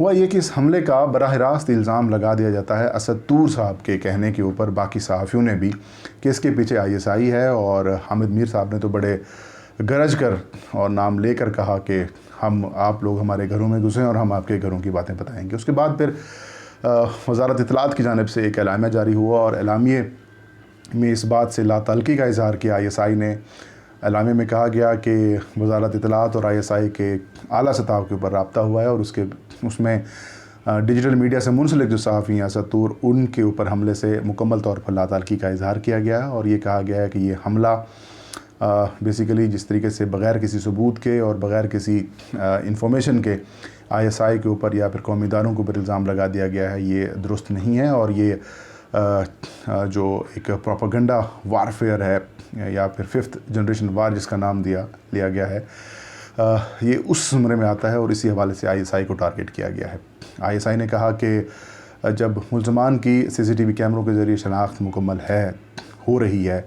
ہوا یہ کہ اس حملے کا براہ راست الزام لگا دیا جاتا ہے اسد طور صاحب کے کہنے کے اوپر، باقی صحافیوں نے بھی، کہ اس کے پیچھے ISI ہے، اور حامد میر صاحب نے تو بڑے گرج کر اور نام لے کر کہا کہ آپ لوگ ہمارے گھروں میں گھسیں اور ہم آپ کے گھروں کی باتیں بتائیں گے۔ اس کے بعد پھر وزارت اطلاعات کی جانب سے ایک اعلامیہ جاری ہوا، اور اعلامیے میں اس بات سے لا تعلقی کا اظہار کیا ISI نے۔ اعلامیے میں کہا گیا کہ وزارت اطلاعات اور ISI کے اعلیٰ سطح کے اوپر رابطہ ہوا ہے، اور اس میں ڈیجیٹل میڈیا سے منسلک جو صحافی ہیں اسد طور، ان کے اوپر حملے سے مکمل طور پر لا تعلقی کا اظہار کیا گیا ہے، اور یہ کہا گیا ہے کہ یہ حملہ بیسیکلی جس طریقے سے بغیر کسی ثبوت کے اور بغیر کسی انفارمیشن کے ISI کے اوپر یا پھر قومی اداروں کے اوپر الزام لگا دیا گیا ہے، یہ درست نہیں ہے، اور یہ جو ایک پروپیگنڈا وارفیئر ہے یا پھر 5th جنریشن وار جس کا نام لیا گیا ہے، یہ اس زمرے میں آتا ہے، اور اسی حوالے سے ISI کو ٹارگٹ کیا گیا ہے۔ ISI نے کہا کہ جب ملزمان کی CCTV کیمروں کے ذریعے شناخت مکمل ہو رہی ہے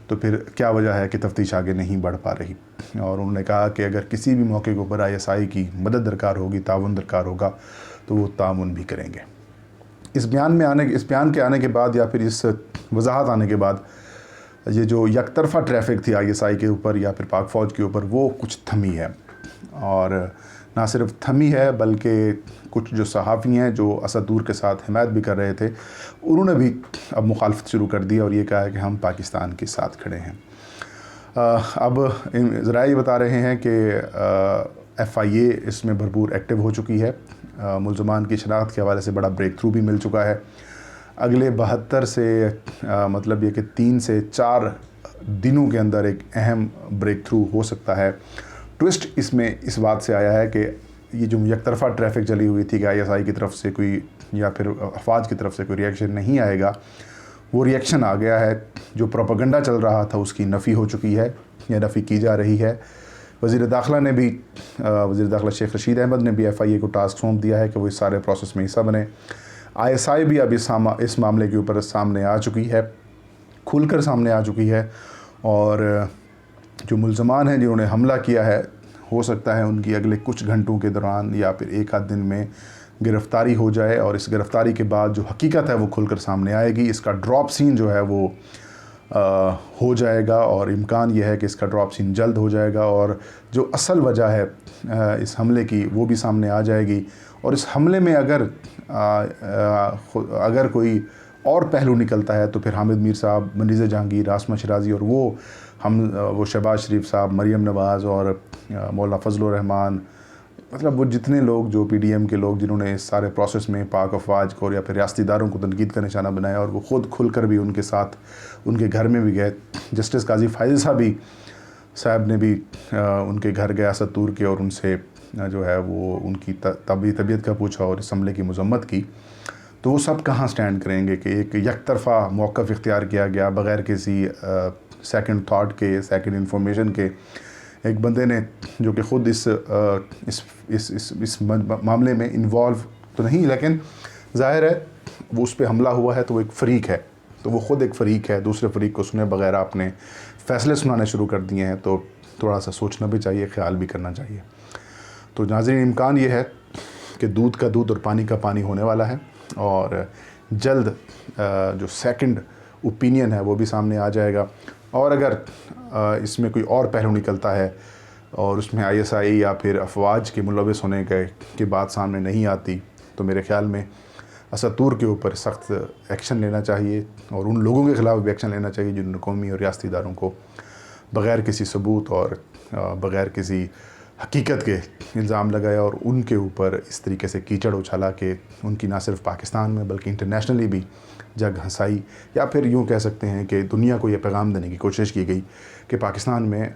تو پھر کیا وجہ ہے کہ تفتیش آگے نہیں بڑھ پا رہی، اور انہوں نے کہا کہ اگر کسی بھی موقع کے اوپر ISI کی مدد درکار ہوگی، تعاون درکار ہوگا، تو وہ تعاون بھی کریں گے۔ اس بیان کے آنے کے بعد یا پھر اس وضاحت آنے کے بعد یہ جو یک طرفہ ٹریفک تھی ISI کے اوپر یا پھر پاک فوج کے اوپر، وہ کچھ تھمی ہے، اور نہ صرف تھمی ہے بلکہ کچھ جو صحافی ہیں جو اسد طور کے ساتھ حمایت بھی کر رہے تھے، انہوں نے بھی اب مخالفت شروع کر دی اور یہ کہا ہے کہ ہم پاکستان کے ساتھ کھڑے ہیں۔ اب ذرائع یہ بتا رہے ہیں کہ FIA اس میں بھرپور ایکٹیو ہو چکی ہے، ملزمان کی شناخت کے حوالے سے بڑا بریک تھرو بھی مل چکا ہے۔ اگلے 72 سے مطلب یہ کہ 3 سے 4 دنوں کے اندر ایک اہم بریک تھرو ہو سکتا ہے۔ ٹوسٹ اس میں اس بات سے آیا ہے کہ یہ جو یک طرفہ ٹریفک چلی ہوئی تھی کہ ISI کی طرف سے کوئی یا پھر افواج کی طرف سے کوئی ریئیکشن نہیں آئے گا، وہ ریئیکشن آ گیا ہے۔ جو پروپیگنڈا چل رہا تھا اس کی نفی ہو چکی ہے یا نفی کی جا رہی ہے۔ وزیر داخلہ شیخ رشید احمد نے بھی FIA کو ٹاسک سونپ دیا ہے کہ وہ اس سارے پروسیس میں حصہ بنے۔ ISI بھی اب اس معاملے کے اوپر سامنے آ چکی ہے، کھل کر سامنے آ چکی ہے، اور جو ملزمان ہیں جنہوں نے حملہ کیا ہے، ہو سکتا ہے ان کی اگلے کچھ گھنٹوں کے دوران یا پھر ایک آدھ دن میں گرفتاری ہو جائے، اور اس گرفتاری کے بعد جو حقیقت ہے وہ کھل کر سامنے آئے گی۔ اس کا ڈراپ سین جو ہے وہ ہو جائے گا، اور امکان یہ ہے کہ اس کا ڈراپ سین جلد ہو جائے گا، اور جو اصل وجہ ہے اس حملے کی وہ بھی سامنے آ جائے گی۔ اور اس حملے میں اگر کوئی اور پہلو نکلتا ہے تو پھر حامد میر صاحب، منیزہ جہانگیر، عاصمہ شیرازی اور وہ شہباز شریف صاحب، مریم نواز اور مولانا فضل الرحمان، مطلب وہ جتنے لوگ جو PDM کے لوگ جنہوں نے اس سارے پروسیس میں پاک افواج کو یا پھر ریاستی اداروں کو تنقید کا نشانہ بنایا، اور وہ خود کھل کر بھی ان کے ساتھ ان کے گھر میں بھی گئے۔ جسٹس قاضی فائز صاحب نے بھی ان کے گھر گیا اسد طور کے، اور ان سے جو ہے وہ ان کی طبیعت کا پوچھا اور اس حملے کی مذمت کی۔ تو وہ سب کہاں سٹینڈ کریں گے کہ ایک یک طرفہ موقف اختیار کیا گیا بغیر کسی سیکنڈ تھاٹ کے، سیکنڈ انفارمیشن کے، ایک بندے نے جو کہ خود اس معاملے میں انوالو تو نہیں، لیکن ظاہر ہے وہ اس پہ حملہ ہوا ہے تو وہ ایک فریق ہے، تو وہ خود ایک فریق ہے، دوسرے فریق کو سنے بغیر آپ نے فیصلے سنانے شروع کر دیے ہیں، تو تھوڑا سا سوچنا بھی چاہیے، خیال بھی کرنا چاہیے۔ تو ناظرین، امکان یہ ہے کہ دودھ کا دودھ اور پانی کا پانی ہونے والا ہے، اور جلد جو سیکنڈ اوپینین ہے وہ بھی سامنے آ جائے گا، اور اگر اس میں کوئی اور پہلو نکلتا ہے اور اس میں ISI یا پھر افواج کے ملوث ہونے کی بات سامنے نہیں آتی، تو میرے خیال میں اسد طور کے اوپر سخت ایکشن لینا چاہیے، اور ان لوگوں کے خلاف بھی ایکشن لینا چاہیے جنہوں نے قومی اور ریاستی اداروں کو بغیر کسی ثبوت اور بغیر کسی حقیقت کے الزام لگایا، اور ان کے اوپر اس طریقے سے کیچڑ اچھالا کہ ان کی نہ صرف پاکستان میں بلکہ انٹرنیشنلی بھی جگ ہنسائی، یا پھر یوں کہہ سکتے ہیں کہ دنیا کو یہ پیغام دینے کی کوشش کی گئی کہ پاکستان میں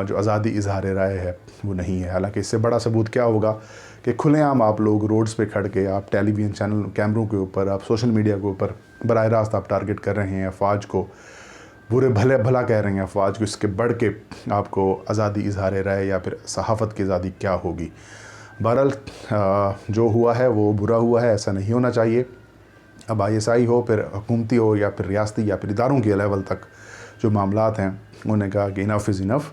جو آزادی اظہار رائے ہے وہ نہیں ہے۔ حالانکہ اس سے بڑا ثبوت کیا ہوگا کہ کھلے عام آپ لوگ روڈز پہ کھڑ کے، آپ ٹیلی ویژن چینل کیمروں کے اوپر، آپ سوشل میڈیا کے اوپر براہ راست آپ ٹارگٹ کر رہے ہیں افواج کو، بھلا کہہ رہے ہیں افواج کو، اس کے بڑھ کے آپ کو آزادی اظہار رائے یا پھر صحافت کی آزادی کیا ہوگی۔ بہرحال جو ہوا ہے وہ برا ہوا ہے، ایسا نہیں ہونا چاہیے۔ اب ISI ہو، پھر حکومتی ہو، یا پھر ریاستی یا پھر اداروں کے لیول تک جو معاملات ہیں، انہوں نے کہا کہ انف از انف،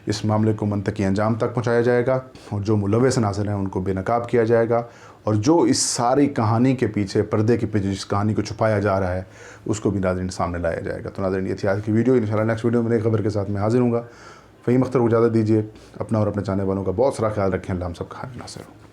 اس معاملے کو منطقی انجام تک پہنچایا جائے گا، اور جو ملوث عناصر ہیں ان کو بے نقاب کیا جائے گا، اور جو اس ساری کہانی کے پیچھے، پردے کے پیچھے جس کہانی کو چھپایا جا رہا ہے اس کو بھی ناظرین سامنے لایا جائے گا۔ تو ناظرین یہ تھی آج کی ویڈیو، انشاءاللہ نیکسٹ ویڈیو میں نئی خبر کے ساتھ میں حاضر ہوں گا۔ فہیم اختر کو اجازت دیجیے، اپنا اور اپنے چاہنے والوں کا بہت سارا خیال رکھیں۔ اللہ ہم سب کا حافظ ناصر ہو۔